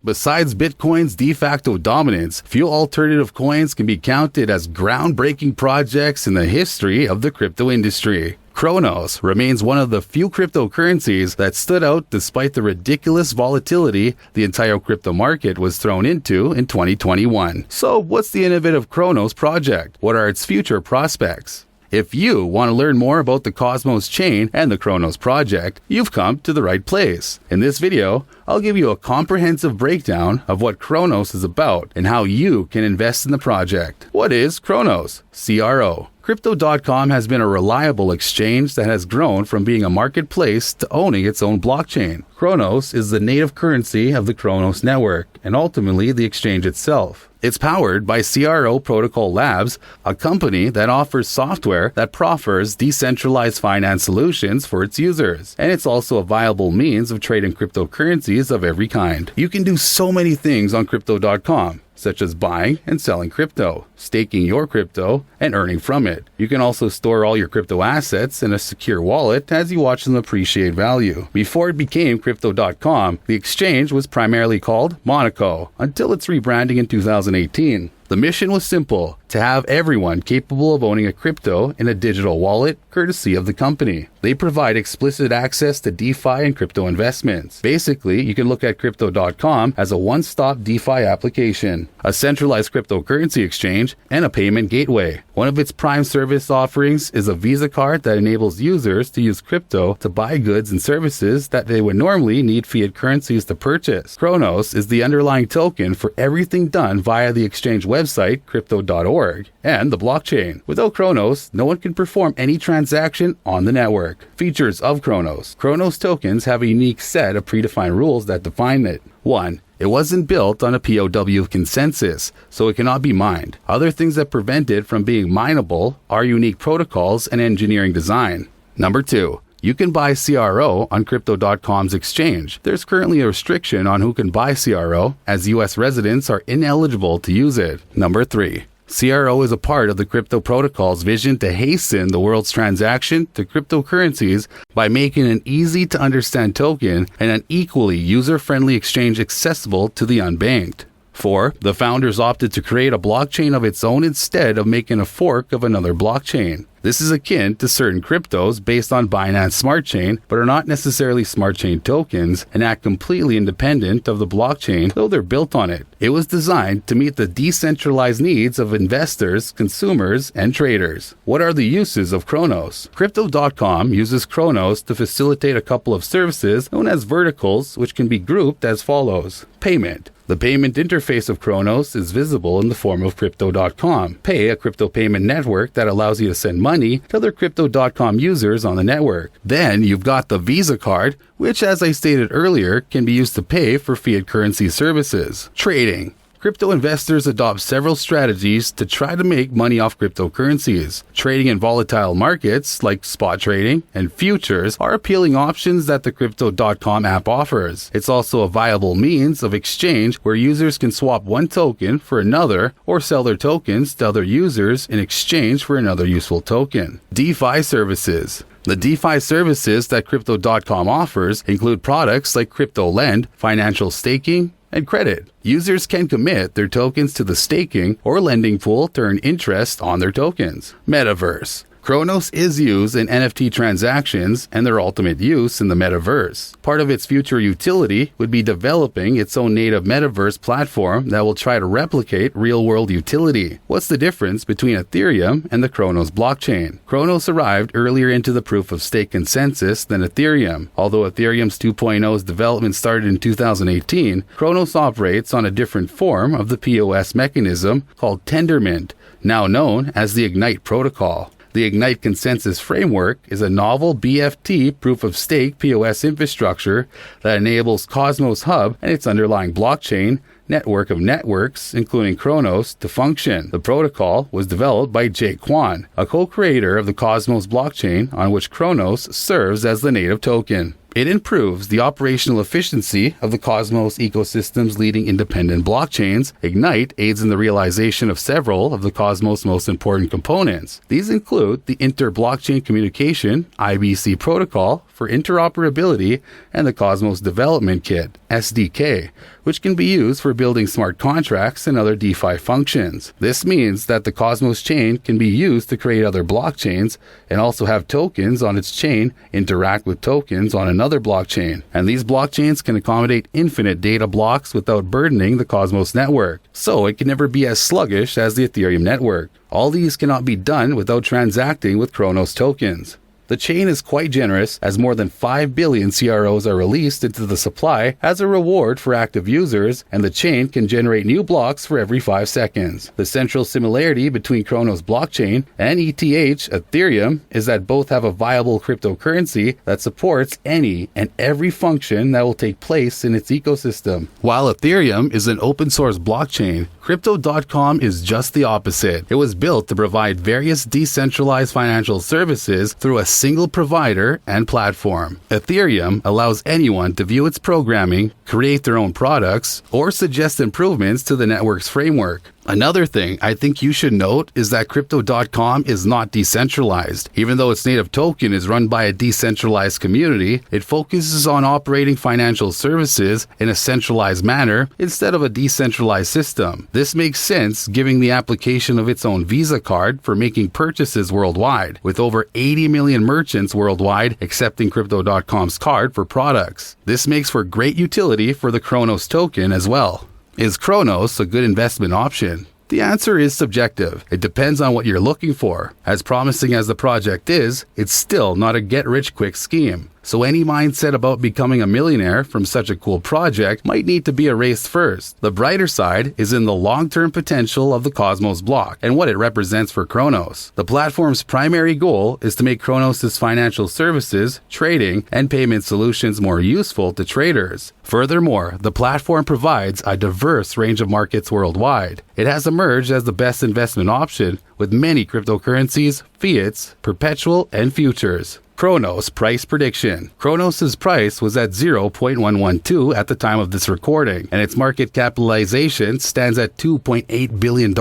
Besides Bitcoin's de facto dominance, few alternative coins can be counted as groundbreaking projects in the history of the crypto industry. Cronos remains one of the few cryptocurrencies that stood out despite the ridiculous volatility the entire crypto market was thrown into in 2021. So what's the innovative Cronos project? What are its future prospects? If you want to learn more about the Cosmos chain and the Cronos project, you've come to the right place. In this video, I'll give you a comprehensive breakdown of what Cronos is about and how you can invest in the project. What is Cronos? CRO. Crypto.com has been a reliable exchange that has grown from being a marketplace to owning its own blockchain. Cronos is the native currency of the Cronos network and ultimately the exchange itself. It's powered by CRO Protocol Labs, a company that offers software that proffers decentralized finance solutions for its users. And it's also a viable means of trading cryptocurrencies of every kind. You can do so many things on Crypto.com, such as buying and selling crypto, staking your crypto, and earning from it. You can also store all your crypto assets in a secure wallet as you watch them appreciate value. Before it became Crypto.com, the exchange was primarily called Monaco, until its rebranding in 2018. The mission was simple: to have everyone capable of owning a crypto in a digital wallet, courtesy of the company. They provide explicit access to DeFi and crypto investments. Basically, you can look at Crypto.com as a one-stop DeFi application, a centralized cryptocurrency exchange, and a payment gateway. One of its prime service offerings is a Visa card that enables users to use crypto to buy goods and services that they would normally need fiat currencies to purchase. Cronos is the underlying token for everything done via the exchange website, crypto.org, and the blockchain. Without Cronos, no one can perform any transaction on the network. Features of Cronos. Cronos tokens have a unique set of predefined rules that define it. 1. It wasn't built on a POW consensus, so it cannot be mined. Other things that prevent it from being mineable are unique protocols and engineering design. Number 2. You can buy CRO on Crypto.com's exchange. There's currently a restriction on who can buy CRO, as US residents are ineligible to use it. Number 3. CRO is a part of the crypto protocol's vision to hasten the world's transaction to cryptocurrencies by making an easy-to-understand token and an equally user-friendly exchange accessible to the unbanked. 4. The founders opted to create a blockchain of its own instead of making a fork of another blockchain. This is akin to certain cryptos based on Binance Smart Chain, but are not necessarily smart chain tokens and act completely independent of the blockchain, though they're built on it. It was designed to meet the decentralized needs of investors, consumers, and traders. What are the uses of Cronos? Crypto.com uses Cronos to facilitate a couple of services known as verticals, which can be grouped as follows. Payment. The payment interface of Cronos is visible in the form of Crypto.com. Pay, a crypto payment network that allows you to send money to other Crypto.com users on the network. Then you've got the Visa card, which, as I stated earlier, can be used to pay for fiat currency services. Trading. Crypto investors adopt several strategies to try to make money off cryptocurrencies. Trading in volatile markets like spot trading and futures are appealing options that the Crypto.com app offers. It's also a viable means of exchange where users can swap one token for another or sell their tokens to other users in exchange for another useful token. DeFi services. The DeFi services that Crypto.com offers include products like Crypto Lend, financial staking, and credit. Users can commit their tokens to the staking or lending pool to earn interest on their tokens. Metaverse. Cronos is used in NFT transactions and their ultimate use in the metaverse. Part of its future utility would be developing its own native metaverse platform that will try to replicate real-world utility. What's the difference between Ethereum and the Cronos blockchain? Cronos arrived earlier into the proof-of-stake consensus than Ethereum. Although Ethereum's 2.0's development started in 2018, Cronos operates on a different form of the POS mechanism called Tendermint, now known as the Ignite protocol. The Ignite Consensus Framework is a novel BFT proof-of-stake POS infrastructure that enables Cosmos Hub and its underlying blockchain network of networks, including Cronos, to function. The protocol was developed by Jake Kwan, a co-creator of the Cosmos blockchain on which Cronos serves as the native token. It improves the operational efficiency of the Cosmos ecosystem's leading independent blockchains. Ignite aids in the realization of several of the Cosmos' most important components. These include the Inter-Blockchain Communication (IBC) protocol for interoperability and the Cosmos Development Kit (SDK), which can be used for building smart contracts and other DeFi functions. This means that the Cosmos chain can be used to create other blockchains and also have tokens on its chain interact with tokens on another blockchain. And these blockchains can accommodate infinite data blocks without burdening the Cosmos network, so it can never be as sluggish as the Ethereum network. All these cannot be done without transacting with Cronos tokens. The chain is quite generous, as more than 5 billion CROs are released into the supply as a reward for active users, and the chain can generate new blocks for every 5 seconds. The central similarity between Cronos blockchain and ETH, Ethereum, is that both have a viable cryptocurrency that supports any and every function that will take place in its ecosystem. While Ethereum is an open source blockchain, Crypto.com is just the opposite. It was built to provide various decentralized financial services through a single provider and platform. Ethereum allows anyone to view its programming, create their own products, or suggest improvements to the network's framework. Another thing I think you should note is that Crypto.com is not decentralized. Even though its native token is run by a decentralized community, it focuses on operating financial services in a centralized manner instead of a decentralized system. This makes sense given the application of its own Visa card for making purchases worldwide, with over 80 million merchants worldwide accepting Crypto.com's card for products. This makes for great utility for the Cronos token as well. Is Cronos a good investment option? The answer is subjective. It depends on what you're looking for. As promising as the project is, it's still not a get-rich-quick scheme. So any mindset about becoming a millionaire from such a cool project might need to be erased first. The brighter side is in the long-term potential of the Cosmos block and what it represents for Cronos. The platform's primary goal is to make Cronos' financial services, trading, and payment solutions more useful to traders. Furthermore, the platform provides a diverse range of markets worldwide. It has emerged as the best investment option with many cryptocurrencies, fiats, perpetual, and futures. Cronos price prediction. Cronos' price was at 0.112 at the time of this recording, and its market capitalization stands at $2.8 billion.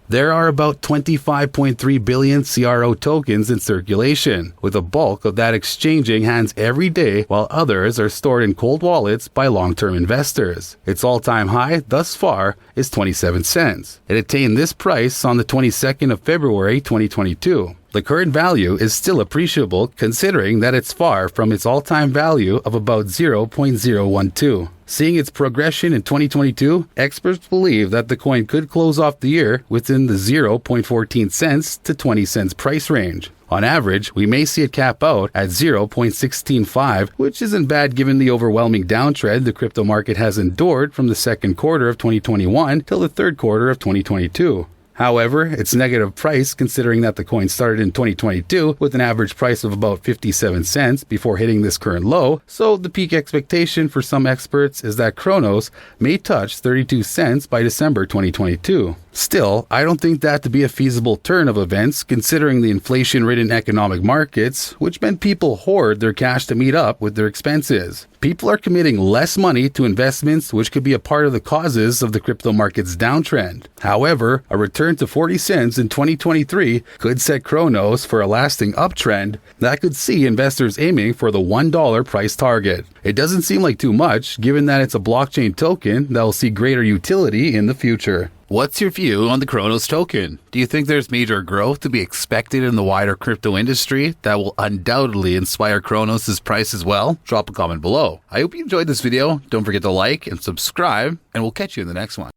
There are about 25.3 billion CRO tokens in circulation, with a bulk of that exchanging hands every day, while others are stored in cold wallets by long-term investors. Its all-time high thus far is 27 cents. It attained this price on the 22nd of February 2022. The current value is still appreciable considering that it's far from its all-time value of about 0.012. Seeing its progression in 2022, experts believe that the coin could close off the year within the 0.14 cents to 20 cents price range. On average, we may see it cap out at 0.165, which isn't bad given the overwhelming downtrend the crypto market has endured from the second quarter of 2021 till the third quarter of 2022. However, it's negative price considering that the coin started in 2022 with an average price of about 57 cents before hitting this current low, so the peak expectation for some experts is that Cronos may touch 32 cents by December 2022. Still, I don't think that to be a feasible turn of events considering the inflation-ridden economic markets, which meant people hoard their cash to meet up with their expenses. People are committing less money to investments, which could be a part of the causes of the crypto market's downtrend. However, a return to 40 cents in 2023 could set Cronos for a lasting uptrend that could see investors aiming for the $1 price target. It doesn't seem like too much, given that it's a blockchain token that will see greater utility in the future. What's your view on the Cronos token? Do you think there's major growth to be expected in the wider crypto industry that will undoubtedly inspire Cronos' price as well? Drop a comment below. I hope you enjoyed this video. Don't forget to like and subscribe, and we'll catch you in the next one.